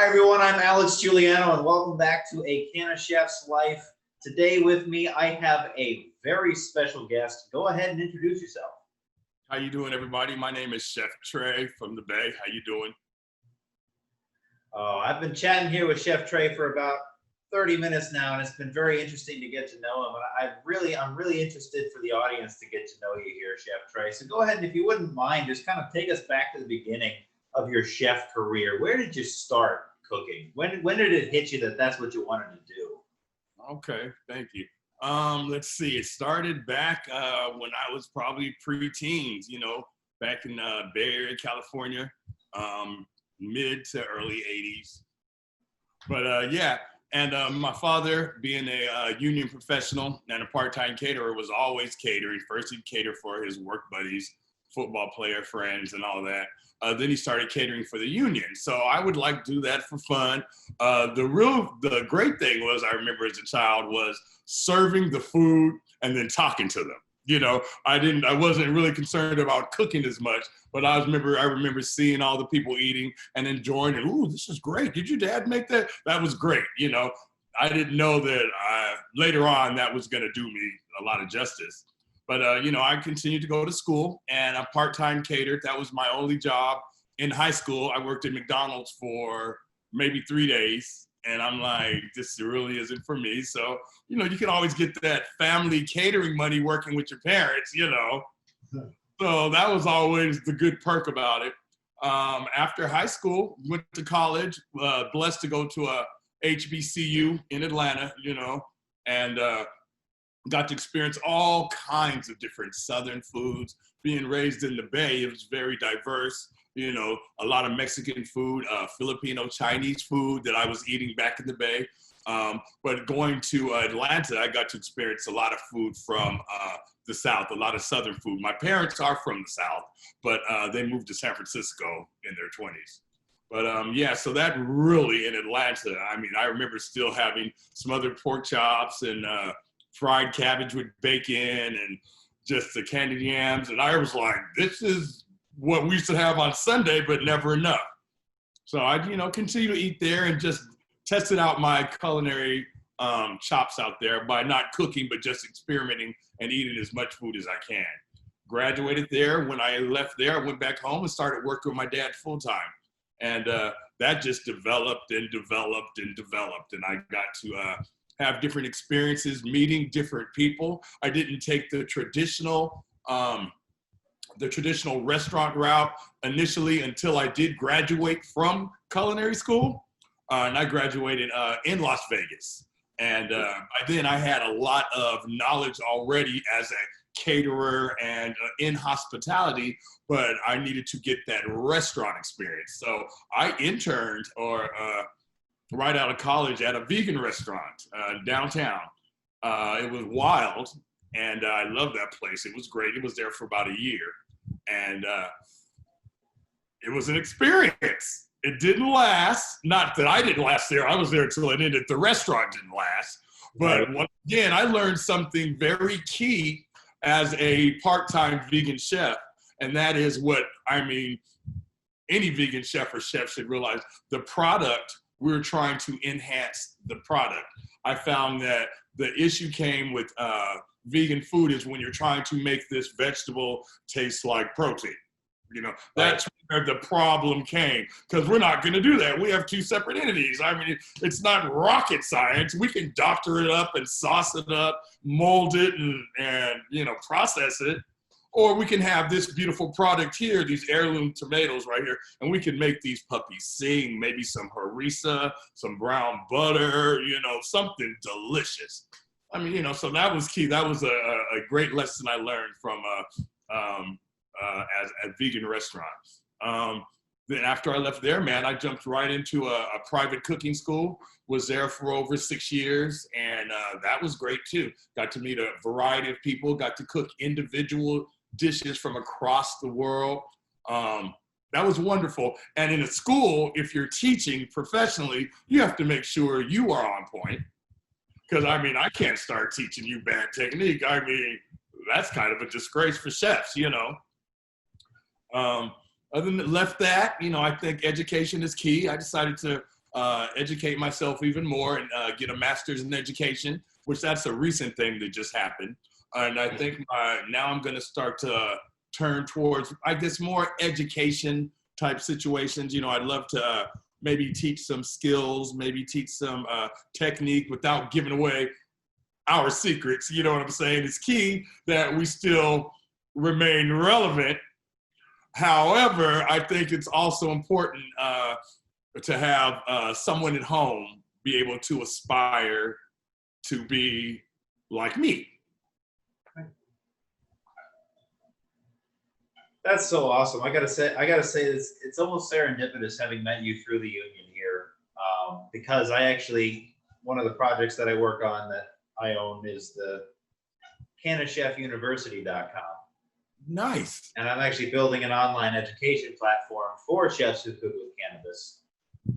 Hi everyone, I'm Alex Giuliano and welcome back to a CannaChef's Life. Today with me, I have a very special guest. Go ahead and introduce yourself. How you doing, everybody? My name is Chef Trey from the Bay. How you doing? I've been chatting here with Chef Trey for about 30 minutes now, and it's been very interesting to get to know him. I'm really interested for the audience to get to know you here, Chef Trey. So go ahead and if you wouldn't mind, just kind of take us back to the beginning of your chef career. Where did you start cooking? When did it hit you that that's what you wanted to do? Okay, thank you. Let's see. It started back when I was probably pre-teens, back in Bay Area, California, mid to early 80s. But yeah, and my father, being a union professional and a part-time caterer, was always catering. First, he'd cater for his work buddies, football player friends, and all that. Then he started catering for the union. So I would like to do that for fun. The great thing was, I remember as a child, was serving the food and then talking to them. I wasn't really concerned about cooking as much, but I remember seeing all the people eating and enjoying it. Ooh, this is great. Did your dad make that? That was great. I didn't know that later on that was going to do me a lot of justice. But, I continued to go to school and I part-time catered. That was my only job in high school. I worked at McDonald's for maybe 3 days. And I'm like, this really isn't for me. So, you can always get that family catering money working with your parents, So that was always the good perk about it. After high school, went to college, blessed to go to a HBCU in Atlanta, and got to experience all kinds of different Southern foods. Being raised in the Bay, it was very diverse. A lot of Mexican food, Filipino, Chinese food that I was eating back in the Bay. But going to Atlanta, I got to experience a lot of food from the South, a lot of Southern food. My parents are from the South, but they moved to San Francisco in their 20s. But yeah, so that really in Atlanta, I remember still having some other pork chops and fried cabbage with bacon and just the candied yams. And I was like, this is what we used to have on Sunday, but never enough. So I, continue to eat there and just tested out my culinary chops out there by not cooking, but just experimenting and eating as much food as I can. Graduated there. When I left there, I went back home and started working with my dad full time. And that just developed and developed and developed. And I got to have different experiences, meeting different people. I didn't take the traditional restaurant route initially until I did graduate from culinary school. And I graduated in Las Vegas. And by then I had a lot of knowledge already as a caterer and in hospitality, but I needed to get that restaurant experience. So I interned right out of college at a vegan restaurant downtown. It was wild, and I loved that place. It was great. It was there for about a year, and it was an experience. It didn't last. Not that I didn't last there. I was there until it ended. The restaurant didn't last. But once again, I learned something very key as a part-time vegan chef, and that is what, any vegan chef or chef should realize. The product, we're trying to enhance the product. I found that the issue came with vegan food is when you're trying to make this vegetable taste like protein. That's where the problem came, because we're not going to do that. We have two separate entities. It's not rocket science. We can doctor it up and sauce it up, mold it and process it. Or we can have this beautiful product here, these heirloom tomatoes right here, and we can make these puppies sing, maybe some harissa, some brown butter, something delicious. So that was key. That was a great lesson I learned from as a vegan restaurant. Then after I left there, man, I jumped right into a private cooking school, was there for over 6 years, and that was great too. Got to meet a variety of people, got to cook individual dishes from across the world. That was wonderful. And in a school, if you're teaching professionally, you have to make sure you are on point. Because I can't start teaching you bad technique. That's kind of a disgrace for chefs, Other than left that, I think education is key. I decided to educate myself even more and get a master's in education, which that's a recent thing that just happened. And I think now I'm going to start to turn towards, I guess, more education type situations. You know, I'd love to maybe teach some skills, maybe teach some technique without giving away our secrets. You know what I'm saying? It's key that we still remain relevant. However, I think it's also important to have someone at home be able to aspire to be like me. That's so awesome. I gotta say, it's almost serendipitous having met you through the union here, because one of the projects that I work on that I own is the CannaChefUniversity.com. Nice. And I'm actually building an online education platform for chefs who cook with cannabis.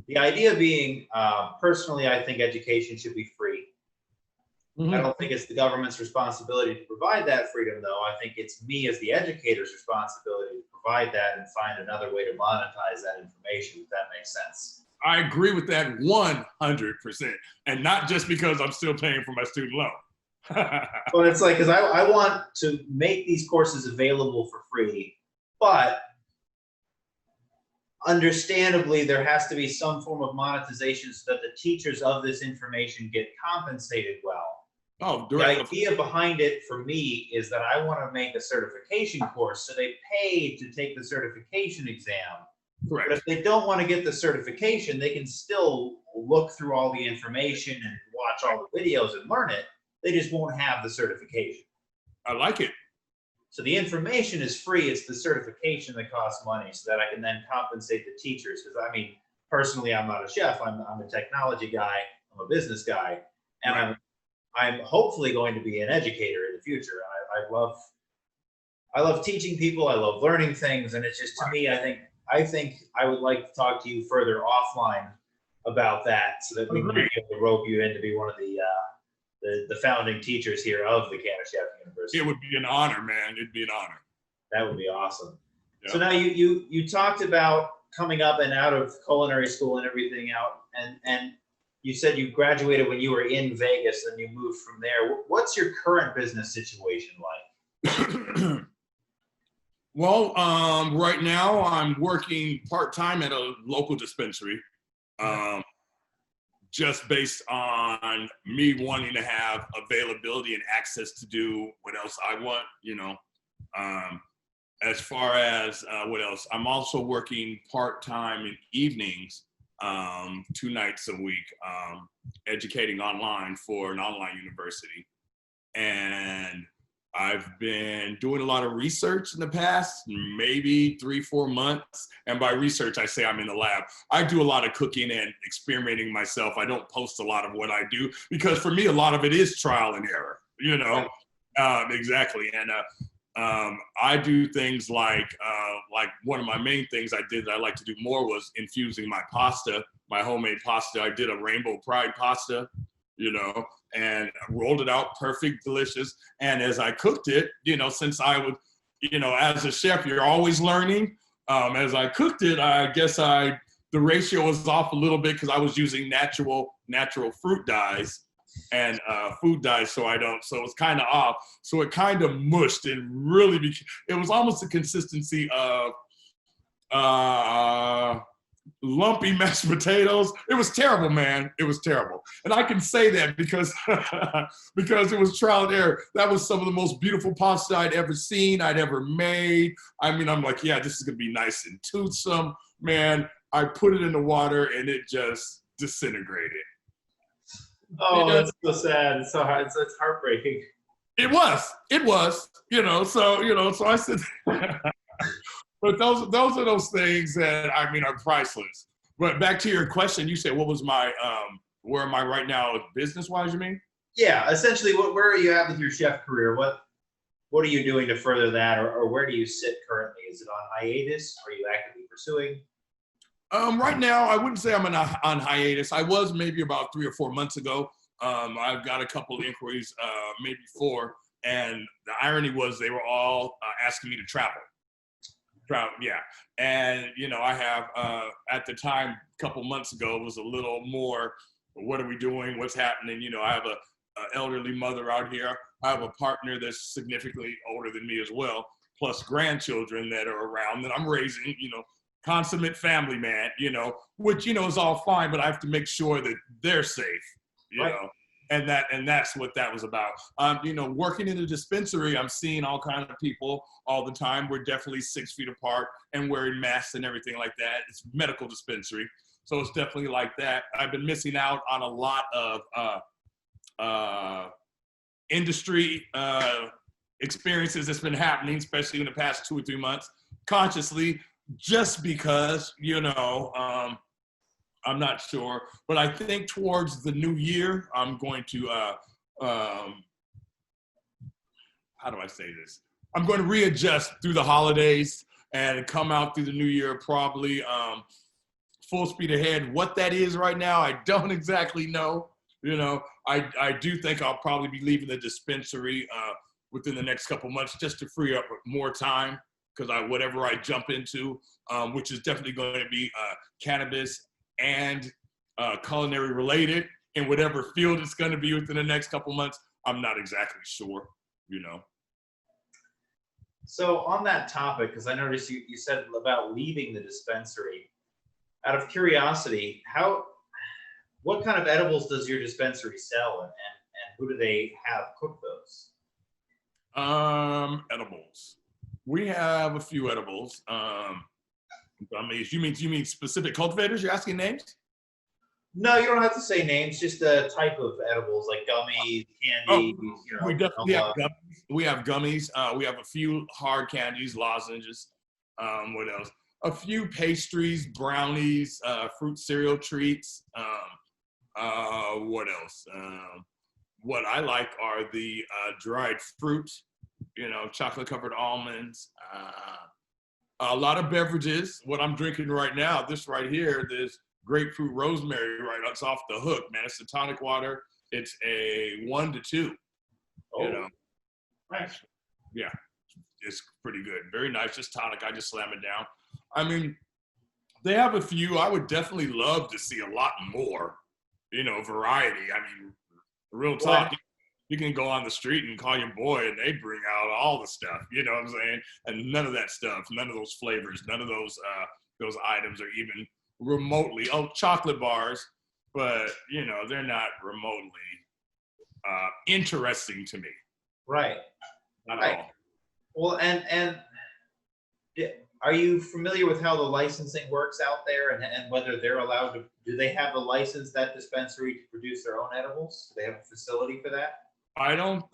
The idea being, personally, I think education should be free. Mm-hmm. I don't think it's the government's responsibility to provide that freedom, though. I think it's me as the educator's responsibility to provide that and find another way to monetize that information, if that makes sense. I agree with that 100%. And not just because I'm still paying for my student loan. Well, it's like, because I want to make these courses available for free, but understandably, there has to be some form of monetization so that the teachers of this information get compensated well. Oh, the idea behind it for me is that I want to make a certification course, so they pay to take the certification exam. Correct. But if they don't want to get the certification, they can still look through all the information and watch all the videos and learn it. They just won't have the certification. I like it. So the information is free. It's the certification that costs money, so that I can then compensate the teachers. Because I mean, personally, I'm not a chef. I'm a technology guy. I'm a business guy, and right. I'm hopefully going to be an educator in the future. I love teaching people. I love learning things, and it's just, to me, I think I would like to talk to you further offline about that, so that we can be able to rope you in to be one of the founding teachers here of the CannaChef University. It would be an honor, man. It'd be an honor. That would be awesome. Yeah. So now you talked about coming up and out of culinary school and everything out, and you said you graduated when you were in Vegas and you moved from there. What's your current business situation like? Well, right now I'm working part-time at a local dispensary, just based on me wanting to have availability and access to do what else I want, you know. As far as what else, I'm also working part-time in evenings, 2 nights a week, educating online for an online university. And I've been doing a lot of research in the past, maybe 3-4 months. And by research, I say I'm in the lab. I do a lot of cooking and experimenting myself. I don't post a lot of what I do because for me, a lot of it is trial and error, you know? Exactly. And I do things like one of my main things I did that I like to do more was infusing my pasta, my homemade pasta. I did a rainbow pride pasta, you know, and rolled it out perfect, delicious. And as I cooked it, you know, since I would, you know, as a chef, you're always learning. As I cooked it, I guess the ratio was off a little bit because I was using natural fruit dyes and food dyes, so it's kind of off. So it kind of mushed and really it was almost the consistency of lumpy mashed potatoes. It was terrible, man. It was terrible. And I can say that because because it was trial and error. That was some of the most beautiful pasta I'd ever seen, I'd ever made. I mean, I'm like, yeah, this is gonna be nice and toothsome. Man, I put it in the water and it just disintegrated. Oh, that's so sad. It's so hard. It's heartbreaking. It was, so I said, but those are those things that, I mean, are priceless. But back to your question, you said, what was my, where am I right now business-wise, you mean? Yeah, essentially, where are you at with your chef career? What are you doing to further that, or where do you sit currently? Is it on hiatus? Are you actively pursuing? Right now, I wouldn't say I'm on hiatus. I was maybe about 3 or 4 months ago. I've got a couple of inquiries, maybe 4, and the irony was they were all asking me to travel. Trout, yeah. And, you know, I have, at the time, a couple months ago, it was a little more, what are we doing? What's happening? You know, I have a elderly mother out here. I have a partner that's significantly older than me as well, plus grandchildren that are around that I'm raising, you know, consummate family man, you know, which, you know, is all fine, but I have to make sure that they're safe, you Right. know. And that's what that was about. You know, working in a dispensary, I'm seeing all kinds of people all the time. We're definitely 6 feet apart and wearing masks and everything like that. It's a medical dispensary, so it's definitely like that. I've been missing out on a lot of industry experiences that's been happening, especially in the past 2 or 3 months, consciously, just because, you know, I'm not sure, but I think towards the new year, I'm going to, how do I say this? I'm going to readjust through the holidays and come out through the new year probably full speed ahead. What that is right now, I don't exactly know. You know, I do think I'll probably be leaving the dispensary within the next couple months just to free up more time, because whatever I jump into, which is definitely going to be cannabis and culinary related in whatever field it's going to be within the next couple months. I'm not exactly sure, you know. So on that topic, because I noticed you said about leaving the dispensary, out of curiosity, what kind of edibles does your dispensary sell, and who do they have cook those? Edibles. We have a few edibles. You mean specific cultivators? You're asking names? No, you don't have to say names. Just the type of edibles, like gummies, Oh, candy. You know, we definitely have vanilla. gummies. We have gummies. We have a few hard candies, lozenges. What else? A few pastries, brownies, fruit cereal treats. What else? What I like are the dried fruit, you know, chocolate covered almonds. A lot of beverages. What I'm drinking right now, this right here, this grapefruit rosemary, right? That's off the hook, man. It's a tonic water. It's a 1 to 2. You know, Nice. yeah, it's pretty good. Very nice. Just tonic. I just slam it down. I mean, they have a few. I would definitely love to see a lot more, you know, variety. I mean, real talk. You can go on the street and call your boy and they bring out all the stuff, you know what I'm saying? And none of that stuff, none of those flavors, none of those items are even remotely, chocolate bars, but you know, they're not remotely interesting to me. Right. Not Right. at all. Well, and are you familiar with how the licensing works out there, and whether they're allowed to? Do they have a license, that dispensary, to produce their own edibles? Do they have a facility for that? I don't,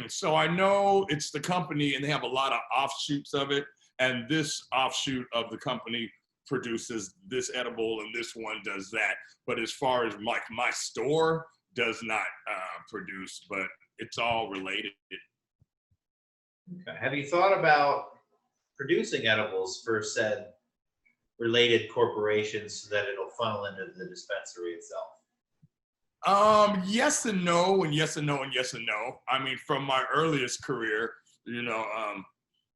so I know it's the company and they have a lot of offshoots of it. And this offshoot of the company produces this edible and this one does that. But as far as like my store does not produce, but it's all related. Okay. Have you thought about producing edibles for said related corporations so that it'll funnel into the dispensary itself? Yes and no, and yes and no, and yes and no. I mean, from my earliest career, you know,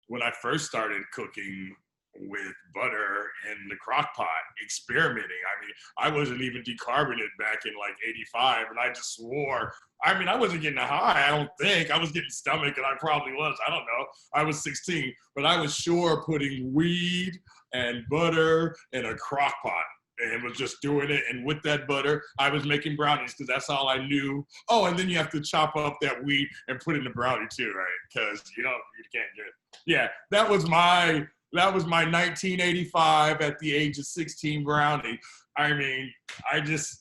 when I first started cooking with butter in the crock pot, experimenting. I mean, I wasn't even decarbonated back in like 85, and I just swore. I mean, I wasn't getting high, I don't think. I was getting stomach, and I probably was. I don't know. I was 16, but I was sure putting weed and butter in a crock pot and was just doing it. And with that butter, I was making brownies because that's all I knew. Oh, and then you have to chop up that weed and put it in the brownie too, right? Because you can't get it. Yeah, that was my 1985 at the age of 16 brownie. I mean,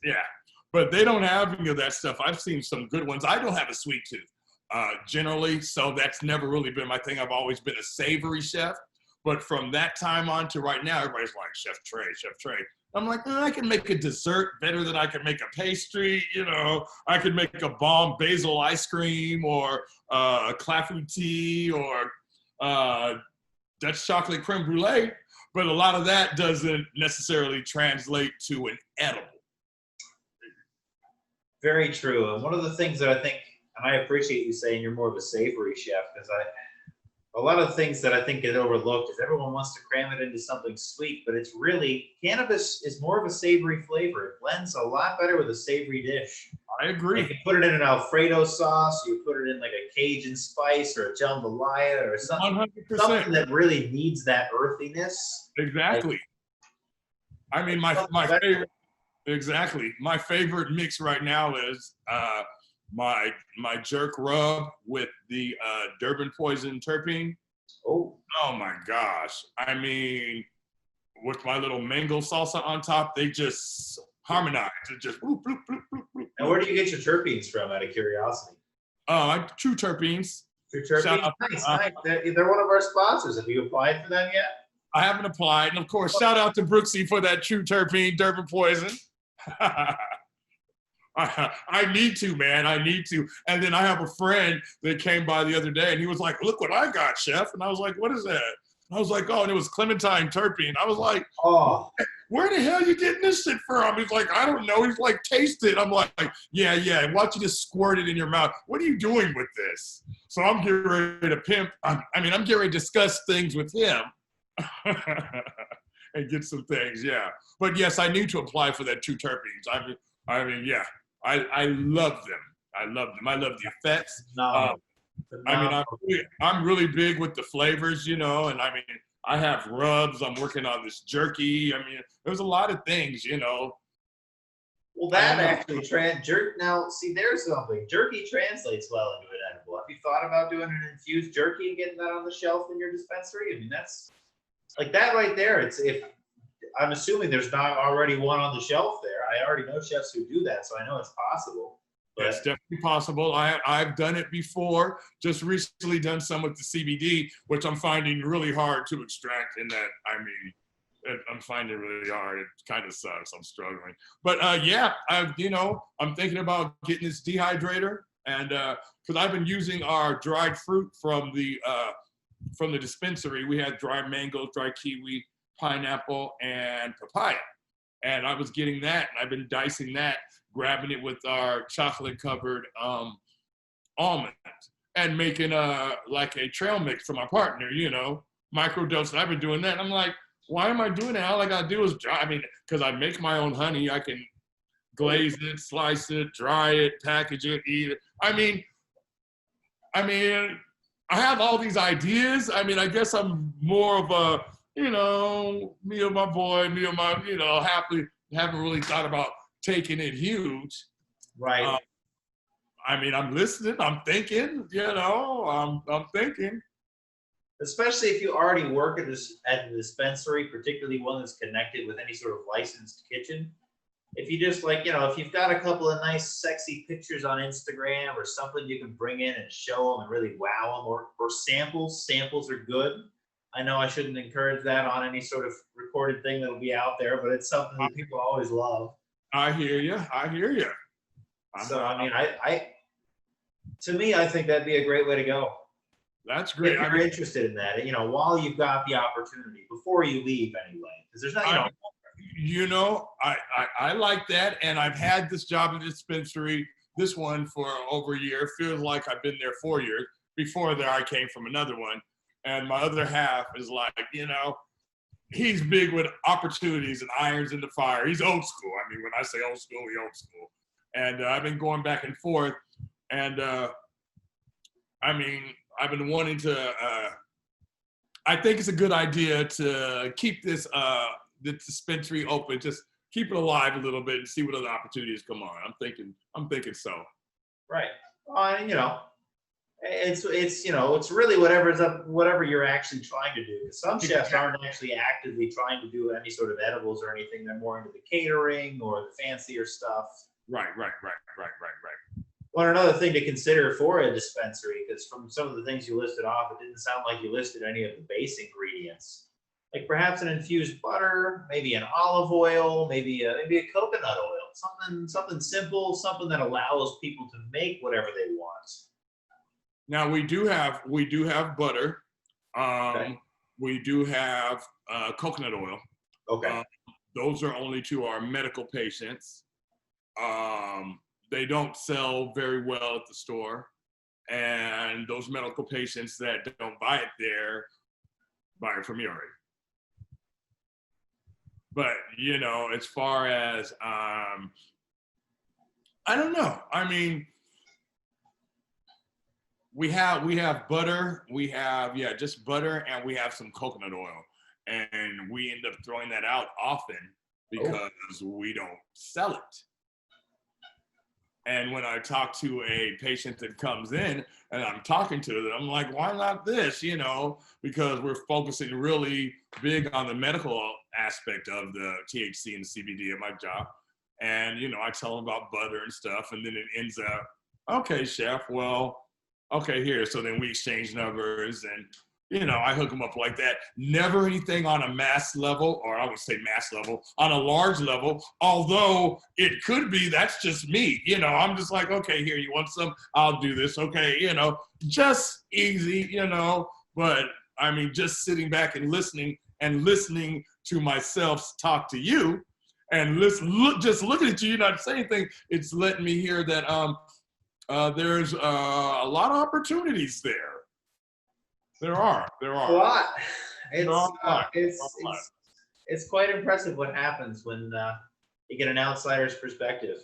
yeah. But they don't have any of that stuff. I've seen some good ones. I don't have a sweet tooth generally, so that's never really been my thing. I've always been a savory chef. But from that time on to right now, everybody's like, Chef Trey, Chef Trey. I'm like, I can make a dessert better than I can make a pastry. You know, I could make a bomb basil ice cream or a clafouti or Dutch chocolate creme brulee. But a lot of that doesn't necessarily translate to an edible. Very true. And one of the things that I think, and I appreciate you saying you're more of a savory chef, because A lot of things that I think get overlooked is everyone wants to cram it into something sweet, but it's really cannabis is more of a savory flavor. It blends a lot better with a savory dish. I Like agree. you put it in an Alfredo sauce, you put it in like a Cajun spice or a jambalaya or something, 100%. something that really needs that earthiness. Like Exactly. I mean, like my something my special. favorite. Exactly. My favorite mix right now is my jerk rub with the Durban poison terpene. Oh, Oh my gosh. I mean, with my little mango salsa on top, they just harmonize. It just bloop, bloop, bloop, bloop, bloop, and bloop. where do you get your terpenes from? Out of curiosity. True terpenes. Your Shout terpenes, out. nice, Uh, nice. They're one of our sponsors. Have you applied for them yet? I haven't applied, and of course, shout out to Brooksy for that true terpene Durban poison. I need to, man. I need to. And then I have a friend that came by the other day and he was like, look what I got, chef. And I was like, what is that? And I was like, oh, and it was clementine terpene. I was like, Oh, where the hell are you getting this shit from? He's like, I don't know. He's like, taste it. I'm like, yeah, yeah. Why don't you just squirt it in your mouth? What are you doing with this? So I'm getting ready to pimp. I'm getting ready to discuss things with him and get some things. Yeah. But yes, I need to apply for that two terpenes. Yeah. I love them. I love them. I love the effects. phenomenal. I mean, Phenomenal. I'm really big with the flavors, you know, and I mean, I have rubs. I'm working on this jerky. I mean, there's a lot of things, you know. Well, that actually jerk. Now, see, there's something. Jerky translates well into an edible. Have you thought about doing an infused jerky and getting that on the shelf in your dispensary? I mean, that's like that right there. It's if I'm assuming there's not already one on the shelf there. I already know chefs who do that, so I know it's possible. But It's definitely possible. I've done it before. Just recently done some with the CBD, which I'm finding really hard to extract. In that, I mean, I'm finding it really hard. It kind of sucks. I'm struggling. But yeah, I'm thinking about getting this dehydrator, and because I've been using our dried fruit from the dispensary. We had dried mango, dried kiwi, pineapple, and papaya. And I was getting that, and I've been dicing that, grabbing it with our chocolate-covered almond, and making like a trail mix for my partner, you know, microdose. I've been doing that. And I'm like, why am I doing that? All I gotta do is dry. I mean, because I make my own honey, I can glaze it, slice it, dry it, package it, eat it. I mean, I have all these ideas. I mean, I guess I'm more of a, you know, me and my boy, me and my, you know, haven't really thought about taking it huge. right. I mean, I'm listening, I'm thinking, you know, I'm thinking. Especially if you already work at a dispensary, particularly one that's connected with any sort of licensed kitchen. If you just like, you know, if you've got a couple of nice, sexy pictures on Instagram or something you can bring in and show them and really wow them, or samples are good. I know I shouldn't encourage that on any sort of recorded thing that'll be out there, but it's something that people always love. I hear you. I hear you. So, I mean, to me, I think that'd be a great way to go. That's great. If you're interested in that, you know, while you've got the opportunity, before you leave anyway, because there's not, you know, I like that, and I've had this job at the dispensary, this one for over a year. Feels like I've been there 4 years. Before there, I came from another one, and my other half is like, you know, he's big with opportunities and irons in the fire. He's old school. I mean, when I say old school, he's old school. And I've been going back and forth, and I mean, I've been wanting to. I think it's a good idea to keep this the dispensary open. Just keep it alive a little bit and see what other opportunities come on. I'm thinking so. right. You know, it's you know, it's really whatever's up, whatever you're actually trying to do. Some chefs aren't actually actively trying to do any sort of edibles or anything. They're more into the catering or the fancier stuff. Right. Well, another thing to consider for a dispensary, because from some of the things you listed off, it didn't sound like you listed any of the base ingredients. Like perhaps an infused butter, maybe an olive oil, maybe a coconut oil, something simple, something that allows people to make whatever they want. Now we do have butter. Okay. We do have coconut oil. Okay. Those are only to our medical patients. They don't sell very well at the store, And those medical patients that don't buy it there, buy it from me already. But, you know, as far as, I don't know. I mean, we have butter, we have, yeah, just butter, and we have some coconut oil. And we end up throwing that out often because we don't sell it. And when I talk to a patient that comes in and I'm talking to them, I'm like, why not this? You know, because we're focusing really big on the medical aspect of the THC and CBD at my job. And, you know, I tell them about butter and stuff, and then it ends up, okay, chef, well, okay, here. So then we exchange numbers, and, you know, I hook them up like that. Never anything on a mass level, or I would say mass level, on a large level, although it could be that's just me. You know, I'm just like, okay, here, you want some? I'll do this. Okay, you know, just easy, you know. But, I mean, just sitting back and listening to myself talk to you, and just looking at you, not saying anything, it's letting me hear that there's a lot of opportunities there. There are. A lot. It's quite impressive what happens when you get an outsider's perspective.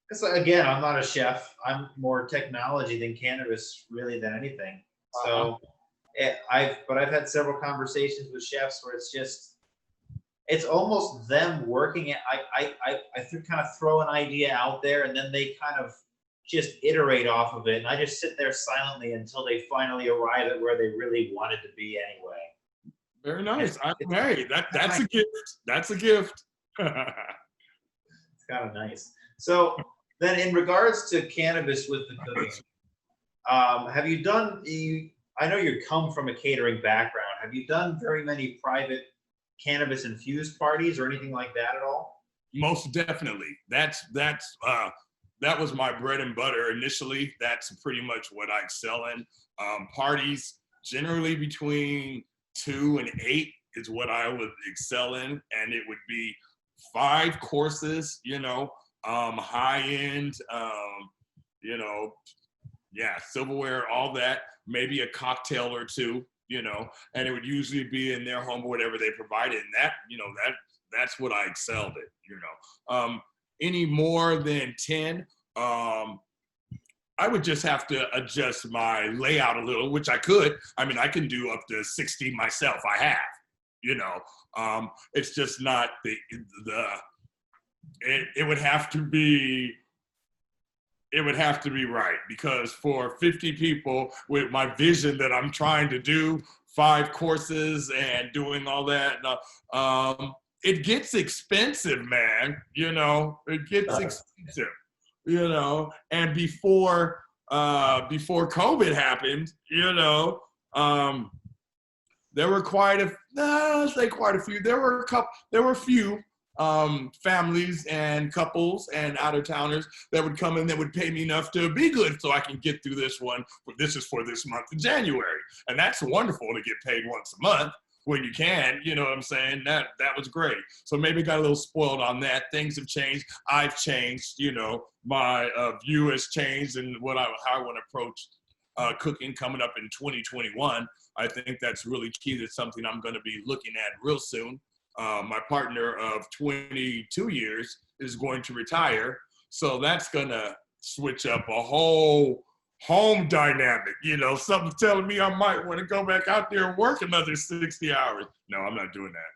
Because again, I'm not a chef. I'm more technology than cannabis, really, than anything. So, I've had several conversations with chefs where it's almost them working it. I kind of throw an idea out there, and then they kind of just iterate off of it, and I just sit there silently until they finally arrive at where they really wanted to be anyway. Very nice. Hey, that's a gift. That's a gift. It's kind of nice. So then, in regards to cannabis with the cooking, have you done? I know you come from a catering background. Have you done very many private cannabis infused parties or anything like that at all? Most definitely. That was my bread and butter initially. That's pretty much what I excel in. Parties generally between 2 and 8 is what I would excel in, and it would be 5 courses, you know, high end, you know, yeah, silverware, all that, maybe a cocktail or two, you know, and it would usually be in their home or whatever they provided. And that, you know, that's what I excelled at, you know. Any more than 10, I would just have to adjust my layout a little, which I could. I mean, I can do up to 60 myself. I have, you know. It's just not it would have to be right, because for 50 people with my vision that I'm trying to do, 5 courses and doing all that, it gets expensive, man. You know, it gets expensive, you know. And before COVID happened, you know, there were quite a few. There were a few families and couples and out-of-towners that would come in that would pay me enough to be good so I can get through this one. This is for this month in January. And that's wonderful to get paid once a month when you can, you know what I'm saying? That was great. So maybe got a little spoiled on that. Things have changed. I've changed, you know, my view has changed, and how I want to approach cooking coming up in 2021. I think that's really key. That's something I'm going to be looking at real soon. My partner of 22 years is going to retire. So that's going to switch up a whole home dynamic. You know, something's telling me I might want to go back out there and work another 60 hours. No, I'm not doing that.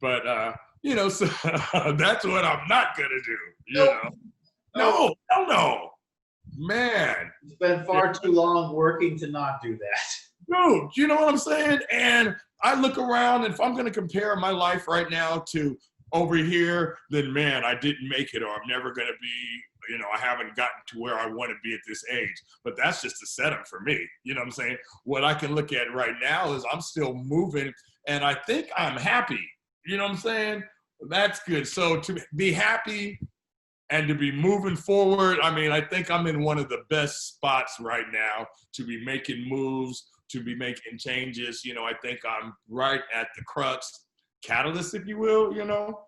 But, you know, so that's what I'm not going to do. You know? No. Man. It's been far too long working to not do that. Dude, you know what I'm saying? And I look around, and if I'm going to compare my life right now to over here, then man, I didn't make it, or I'm never going to be, you know, I haven't gotten to where I want to be at this age. But that's just a setup for me. You know what I'm saying? What I can look at right now is I'm still moving, and I think I'm happy. You know what I'm saying? That's good. So to be happy and to be moving forward, I mean, I think I'm in one of the best spots right now to be making moves, to be making changes. You know, I think I'm right at the crux, catalyst, if you will, you know?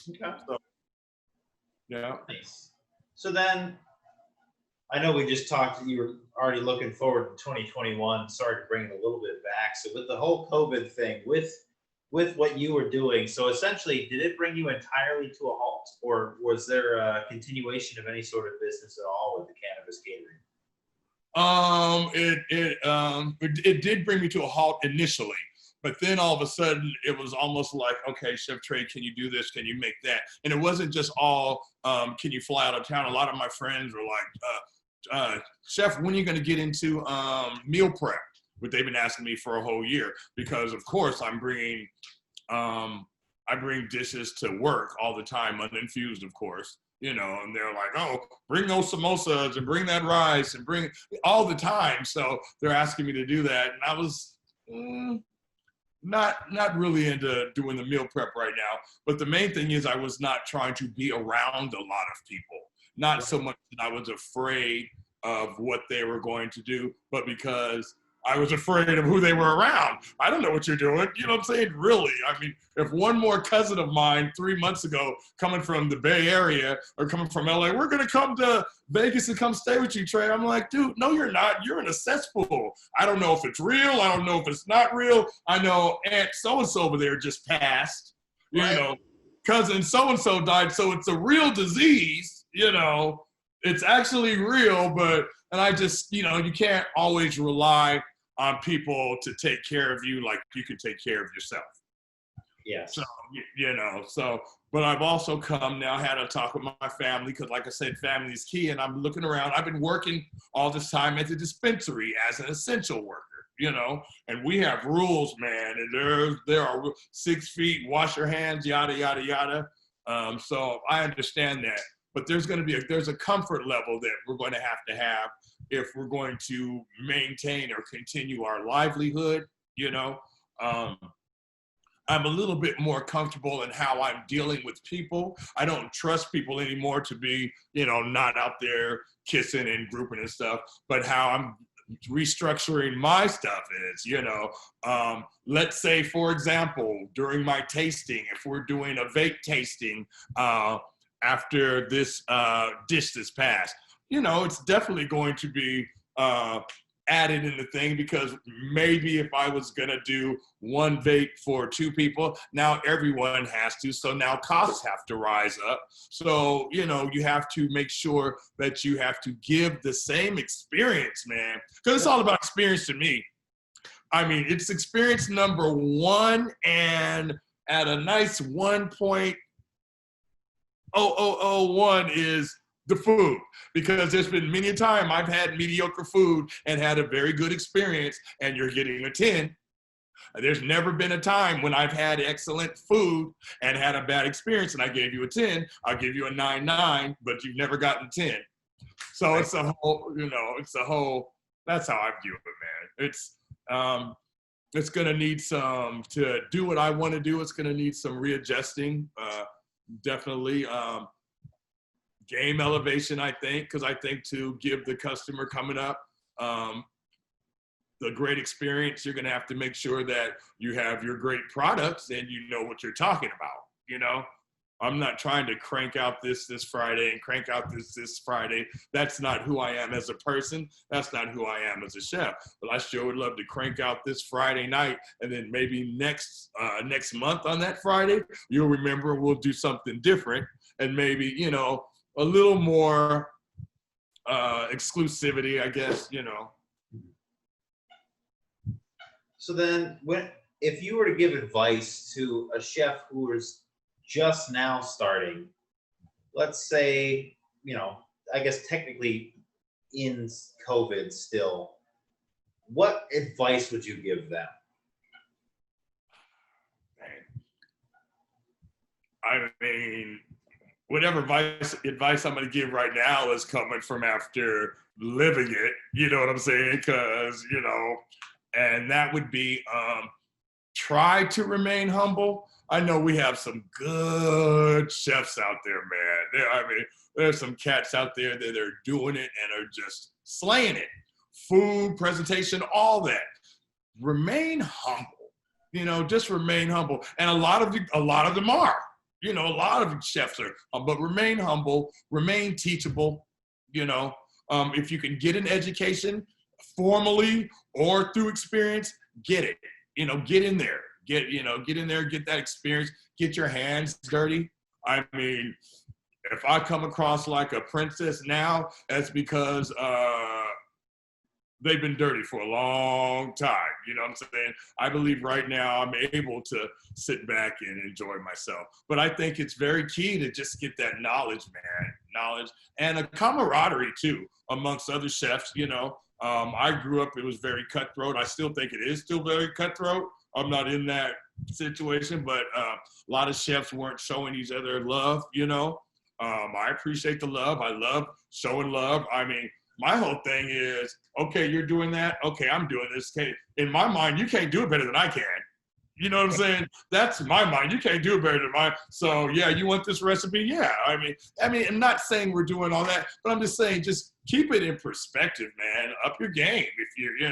Okay. So, yeah. Nice. So then, I know we just talked, you were already looking forward to 2021. Sorry to bring it a little bit back. So with the whole COVID thing, with what you were doing, so essentially, did it bring you entirely to a halt, or was there a continuation of any sort of business at all with the cannabis catering? It did bring me to a halt initially, but then all of a sudden it was almost like, okay, Chef Trey, can you do this? Can you make that? And it wasn't just all, can you fly out of town? A lot of my friends were like, Chef, when are you going to get into meal prep? But they've been asking me for a whole year because, of course, I bring dishes to work all the time, uninfused, of course. You know, and they're like, oh, bring those samosas and bring that rice and bring all the time. So they're asking me to do that. And I was not really into doing the meal prep right now. But the main thing is I was not trying to be around a lot of people. Not so much that I was afraid of what they were going to do, but because I was afraid of who they were around. I don't know what you're doing. You know what I'm saying? Really. I mean, if one more cousin of mine 3 months ago coming from the Bay Area or coming from LA, we're going to come to Vegas and come stay with you, Trey. I'm like, dude, no, you're not. You're in a cesspool. I don't know if it's real. I don't know if it's not real. I know Aunt so-and-so over there just passed. You know, cousin so-and-so died. So it's a real disease, you know. It's actually real, and I just, you know, you can't always rely on people to take care of you like you can take care of yourself. Yes. So, you know, but I've also come now, had a talk with my family, because like I said, family is key. And I'm looking around. I've been working all this time at the dispensary as an essential worker, you know, and we have rules, man. And there are 6 feet, wash your hands, yada, yada, yada. So I understand that. But there's a comfort level that we're going to have if we're going to maintain or continue our livelihood, you know. I'm a little bit more comfortable in how I'm dealing with people. I don't trust people anymore to be, you know, not out there kissing and grouping and stuff, but how I'm restructuring my stuff is, you know, let's say, for example, during my tasting, if we're doing a vape tasting, after this dish is passed, you know, it's definitely going to be added in the thing, because maybe if I was gonna do one vape for 2 people, now everyone has to, so now costs have to rise up. So, you know, you have to make sure that you have to give the same experience, man, because it's all about experience to me. I mean, it's experience number 1, and at a nice 1.0001 is the food, because there's been many a time I've had mediocre food and had a very good experience, and you're getting a 10. There's never been a time when I've had excellent food and had a bad experience and I gave you a 10. I'll give you a 9.9, but you've never gotten 10. So it's a whole, you know, that's how I view it, man. It's gonna need to do what I want to do. It's gonna need some readjusting, definitely. Game elevation, I think, because I think to give the customer coming up the great experience, you're going to have to make sure that you have your great products and you know what you're talking about. You know, I'm not trying to crank out this Friday and crank out this Friday. That's not who I am as a person. That's not who I am as a chef. But I sure would love to crank out this Friday night, and then maybe next month on that Friday, you'll remember we'll do something different, and maybe, you know, a little more exclusivity, I guess, you know. So then, if you were to give advice to a chef who is just now starting, let's say, you know, I guess technically in COVID still, what advice would you give them? I mean, whatever advice I'm going to give right now is coming from after living it, you know what I'm saying? Because, you know, and that would be try to remain humble. I know we have some good chefs out there, man. There's some cats out there that are doing it and are just slaying it. Food, presentation, all that. Remain humble. You know, just remain humble. And a lot of them are. You know, a lot of chefs are, but remain humble, remain teachable, you know. If you can get an education formally or through experience, get it. Get in there. Get in there, get that experience, get your hands dirty. I mean, if I come across like a princess now, that's because they've been dirty for a long time. You know what I'm saying? I believe right now I'm able to sit back and enjoy myself. But I think it's very key to just get that knowledge, man. Knowledge and a camaraderie too amongst other chefs. I grew up, it was very cutthroat. I still think it is still very cutthroat. I'm not in that situation, but a lot of chefs weren't showing each other love, I appreciate the love. I love showing love. I mean, my whole thing is, okay, you're doing that. Okay, I'm doing this. Okay, in my mind, you can't do it better than I can. You know what I'm saying? That's my mind. You can't do it better than mine. So yeah, you want this recipe? Yeah. I mean, I'm not saying we're doing all that, but I'm just saying, just keep it in perspective, man. Up your game. If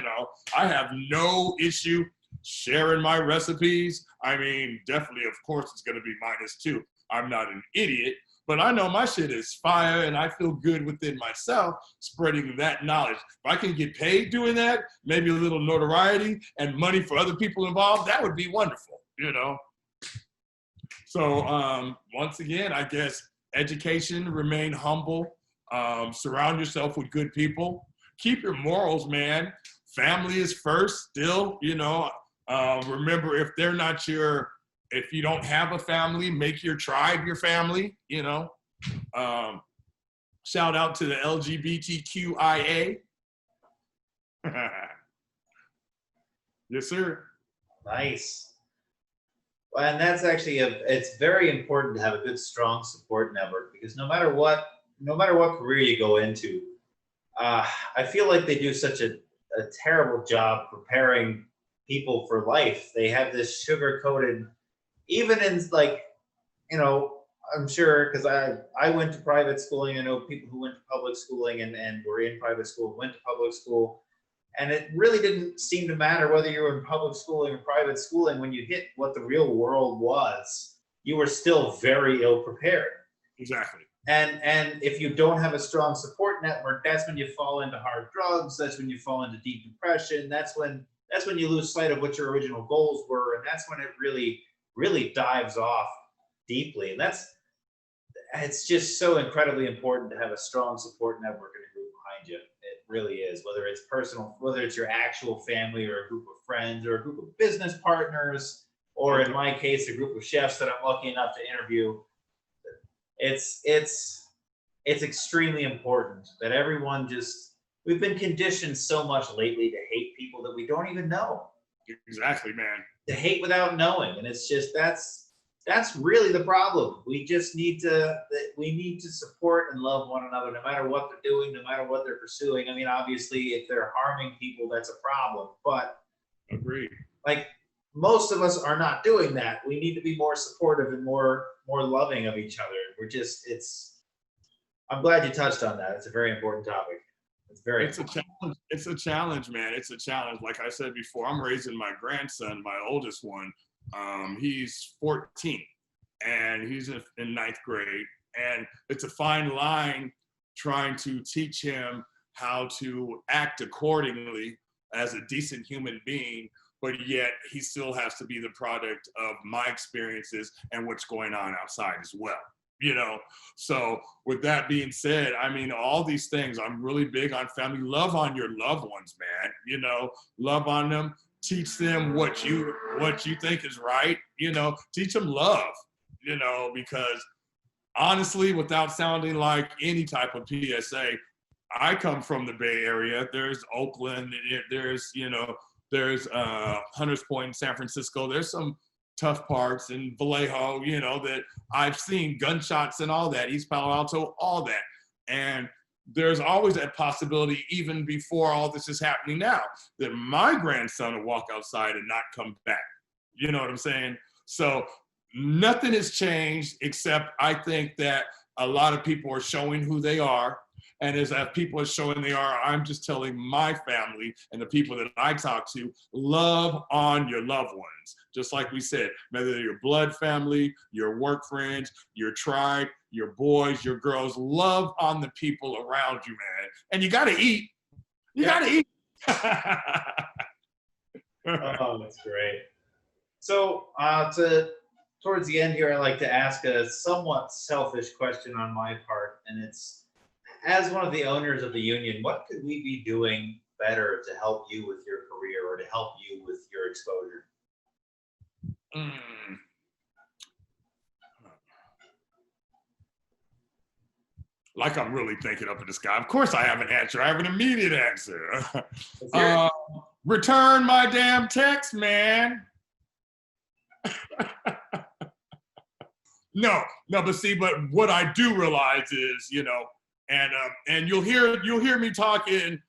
I have no issue sharing my recipes. I mean, definitely, of course, it's going to be -2. I'm not an idiot. But I know my shit is fire, and I feel good within myself spreading that knowledge. If I can get paid doing that, maybe a little notoriety and money for other people involved, that would be wonderful, So once again, I guess education, remain humble, surround yourself with good people, keep your morals, man. Family is first still, remember, if you don't have a family, make your tribe your family, Shout out to the LGBTQIA. Yes, sir. Nice. Well, and that's actually it's very important to have a good, strong support network, because no matter what career you go into, I feel like they do such a terrible job preparing people for life. They have this sugar-coated, even in I'm sure, because I went to private schooling. I know people who went to public schooling and were in private school, went to public school. And it really didn't seem to matter whether you were in public schooling or private schooling. When you hit what the real world was, you were still very ill prepared. Exactly. And if you don't have a strong support network, that's when you fall into hard drugs. That's when you fall into deep depression. That's when you lose sight of what your original goals were. And that's when it really, really dives off deeply. And it's just so incredibly important to have a strong support network and a group behind you. It really is, whether it's personal, whether it's your actual family or a group of friends or a group of business partners, or in my case, a group of chefs that I'm lucky enough to interview. It's extremely important that everyone we've been conditioned so much lately to hate people that we don't even know. Exactly, man. To hate without knowing. And it's just, that's really the problem. We just need to support and love one another, no matter what they're doing, no matter what they're pursuing. I mean, obviously, if they're harming people, that's a problem. But agreed. Like, most of us are not doing that. We need to be more supportive and more loving of each other. I'm glad you touched on that. It's a very important topic. It's a challenge. It's a challenge, man. It's a challenge. Like I said before, I'm raising my grandson, my oldest one. He's 14 and he's in 9th grade, and it's a fine line trying to teach him how to act accordingly as a decent human being, but yet he still has to be the product of my experiences and what's going on outside as well. So with that being said, I mean, all these things, I'm really big on family. Love on your loved ones, man. Love on them. Teach them what you think is right. Teach them love. Because honestly, without sounding like any type of PSA, I come from the Bay Area. There's Oakland. There's Hunters Point in San Francisco. There's some tough parts in Vallejo, that I've seen gunshots and all that, East Palo Alto, all that. And there's always that possibility, even before all this is happening now, that my grandson will walk outside and not come back. You know what I'm saying? So nothing has changed, except I think that a lot of people are showing who they are. And as people are showing they are, I'm just telling my family and the people that I talk to, love on your loved ones. Just like we said, whether they're your blood family, your work friends, your tribe, your boys, your girls. Love on the people around you, man. And you got to eat. You got to eat. Oh, that's great. So towards the end here, I like to ask a somewhat selfish question on my part, and it's, as one of the owners of the union, what could we be doing better to help you with your career or to help you with your exposure? Like I'm really thinking up in the sky. Of course I have an answer. I have an immediate answer. Return my damn text, man. No, but see, but what I do realize is, you know, and you'll hear me talking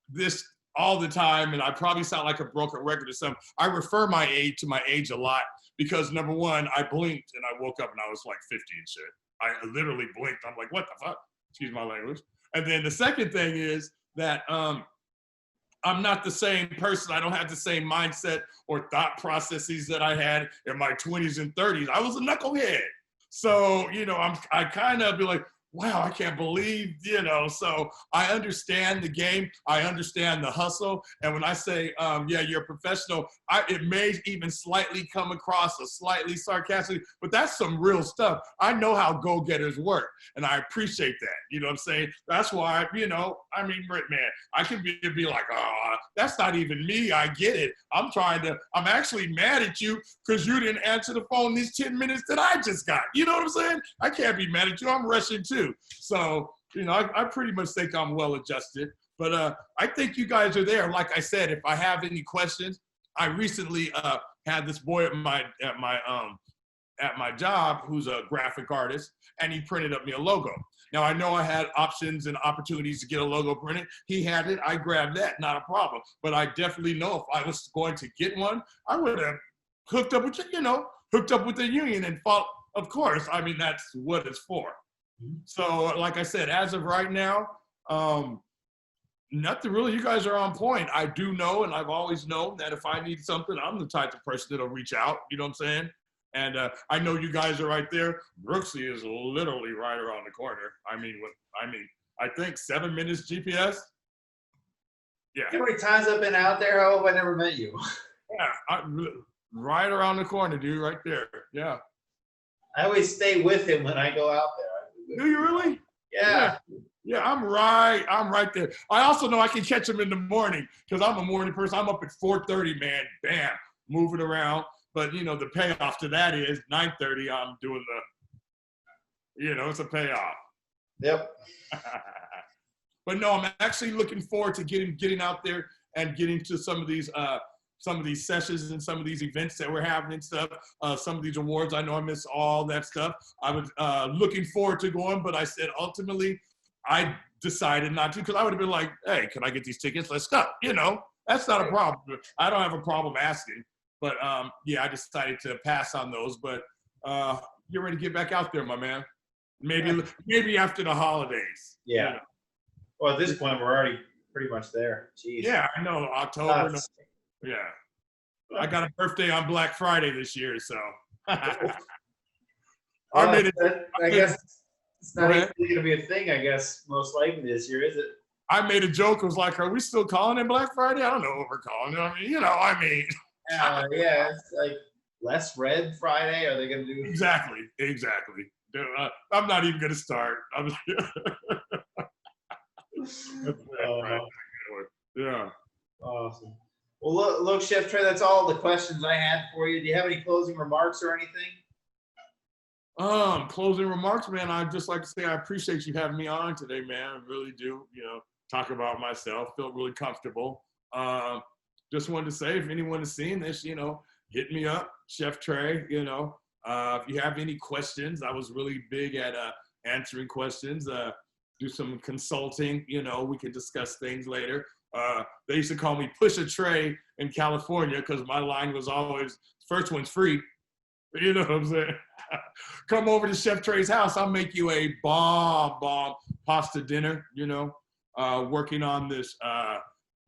this all the time, and I probably sound like a broken record or something. I refer my age to my age a lot because, number one, I blinked and I woke up and I was like 50 and shit. I literally blinked. I'm like, what the fuck? Excuse my language. And then the second thing is that I'm not the same person. I don't have the same mindset or thought processes that I had in my 20s and 30s. I was a knucklehead. So, you know, I kind of be like, wow, I can't believe, you know, so I understand the game. I understand the hustle. And when I say, yeah, you're a professional, it may even slightly come across a slightly sarcastic, but that's some real stuff. I know how go-getters work, and I appreciate that. You know what I'm saying? That's why, you know, I mean, man, I can be like, oh, that's not even me. I get it. I'm actually mad at you because you didn't answer the phone these 10 minutes that I just got. You know what I'm saying? I can't be mad at you. I'm rushing too. So, you know, I pretty much think I'm well adjusted, but I think you guys are there. Like I said, if I have any questions, I recently had this boy at my job who's a graphic artist, and he printed up me a logo. Now, I know I had options and opportunities to get a logo printed. He had it. I grabbed that. Not a problem. But I definitely know if I was going to get one, I would have hooked up with, you know, hooked up with the union and fought. Of course, I mean, that's what it's for. So, like I said, as of right now, nothing really. You guys are on point. I do know, and I've always known that if I need something, I'm the type of person that'll reach out. You know what I'm saying? And I know you guys are right there. Brooksy is literally right around the corner. I think 7 minutes GPS. Yeah. How many times I've been out there? I hope I never met you. Yeah, right around the corner, dude. Right there. Yeah. I always stay with him when I go out there. Do you really? Yeah. Yeah, I'm right there. I also know I can catch him in the morning because I'm a morning person. I'm up at 4:30, man. Bam, moving around. But, you know, the payoff to that is 9:30, I'm doing the, you know, it's a payoff. Yep. But no, I'm actually looking forward to getting out there and getting to some of these sessions and some of these events that we're having and stuff, some of these awards. I know I miss all that stuff. I was looking forward to going, but I said ultimately I decided not to because I would have been like, hey, can I get these tickets? Let's go. You know, that's not a problem. I don't have a problem asking. But yeah, I decided to pass on those. But you're ready to get back out there, my man. Maybe after the holidays. Yeah. You know? Well, at this point, we're already pretty much there. Jeez. Yeah, I know. October. Yeah. I got a birthday on Black Friday this year, so. I guess it's not even going to be a thing, I guess, most likely this year, is it? I made a joke. I was like, are we still calling it Black Friday? I don't know what we're calling it. I mean, you know, yeah, it's like less red Friday. Are they going to do? Exactly. I'm not even going to start. Yeah. Awesome. Well, look, Chef Trey, that's all the questions I had for you. Do you have any closing remarks or anything? Closing remarks, man. I'd just like to say I appreciate you having me on today, man. I really do. You know, talk about myself. Feel really comfortable. Just wanted to say, if anyone is seeing this, you know, hit me up, Chef Trey. You know, if you have any questions, I was really big at answering questions. Do some consulting. You know, we can discuss things later. They used to call me Push a Tray in California because my line was always, first one's free. You know what I'm saying? Come over to Chef Trey's house. I'll make you a bomb pasta dinner, you know, working on this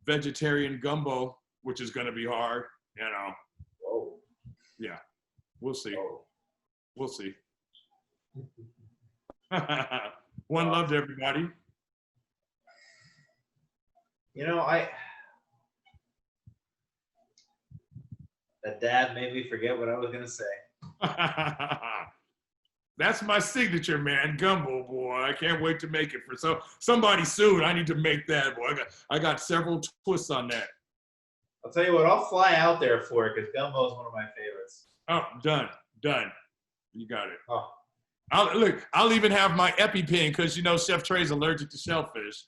vegetarian gumbo, which is going to be hard, you know. Whoa. Yeah, we'll see. Whoa. We'll see. One love to everybody. You know, that dad made me forget what I was gonna say. That's my signature, man. Gumbo, boy. I can't wait to make it for somebody soon. I need to make that, boy. I got several twists on that. I'll tell you what, I'll fly out there for it because gumbo is one of my favorites. Oh, done. You got it. Oh. I'll even have my EpiPen because you know Chef Trey's allergic to shellfish.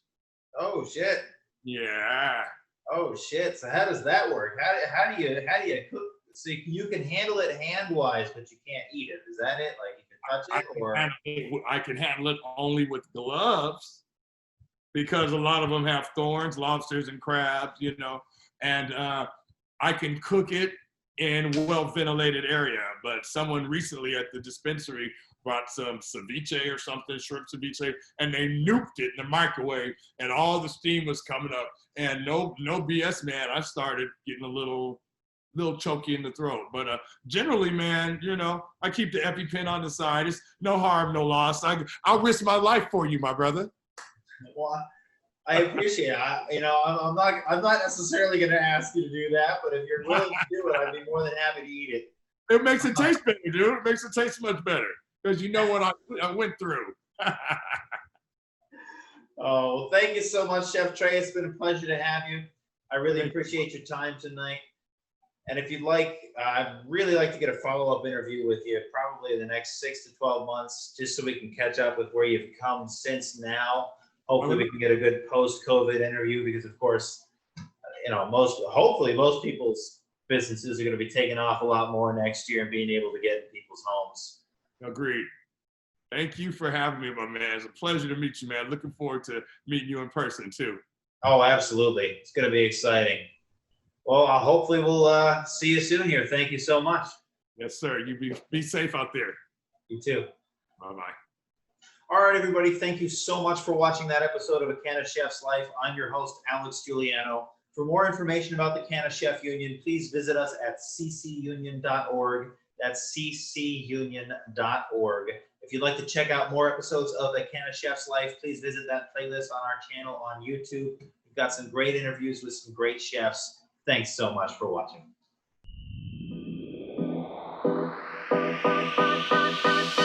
Oh shit. Yeah. Oh shit. So how does that work? How do you cook? So you can handle it hand-wise, but you can't eat it. Is that it? Like you can touch it, or I can handle it only with gloves because a lot of them have thorns, lobsters and crabs, you know, and I can cook it in well-ventilated area. But someone recently at the dispensary brought some ceviche or something, shrimp ceviche, and they nuked it in the microwave, and all the steam was coming up. And no BS, man. I started getting a little choky in the throat. But generally, man, you know, I keep the EpiPen on the side. It's no harm, no loss. I'll risk my life for you, my brother. Well, I appreciate it. I'm not necessarily going to ask you to do that, but if you're willing to do it, I'd be more than happy to eat it. It makes it taste better, dude. It makes it taste much better because you know what I went through. Oh, well, thank you so much, Chef Trey. It's been a pleasure to have you. I really appreciate your time tonight. And if you'd like, I'd really like to get a follow-up interview with you probably in the next 6 to 12 months, just so we can catch up with where you've come since now. Hopefully we can get a good post-COVID interview because, of course, you know, hopefully most people's businesses are going to be taking off a lot more next year and being able to get in people's homes. Agreed. Thank you for having me, my man. It's a pleasure to meet you, man. Looking forward to meeting you in person, too. Oh, absolutely. It's going to be exciting. Well, hopefully we'll see you soon here. Thank you so much. Yes, sir. You be safe out there. You too. Bye-bye. All right, everybody. Thank you so much for watching that episode of A CannaChef's Life. I'm your host, Alex Giuliano. For more information about the CannaChef Union, please visit us at ccunion.org. That's ccunion.org. If you'd like to check out more episodes of A CannaChef's Life, please visit that playlist on our channel on YouTube. We've got some great interviews with some great chefs. Thanks so much for watching.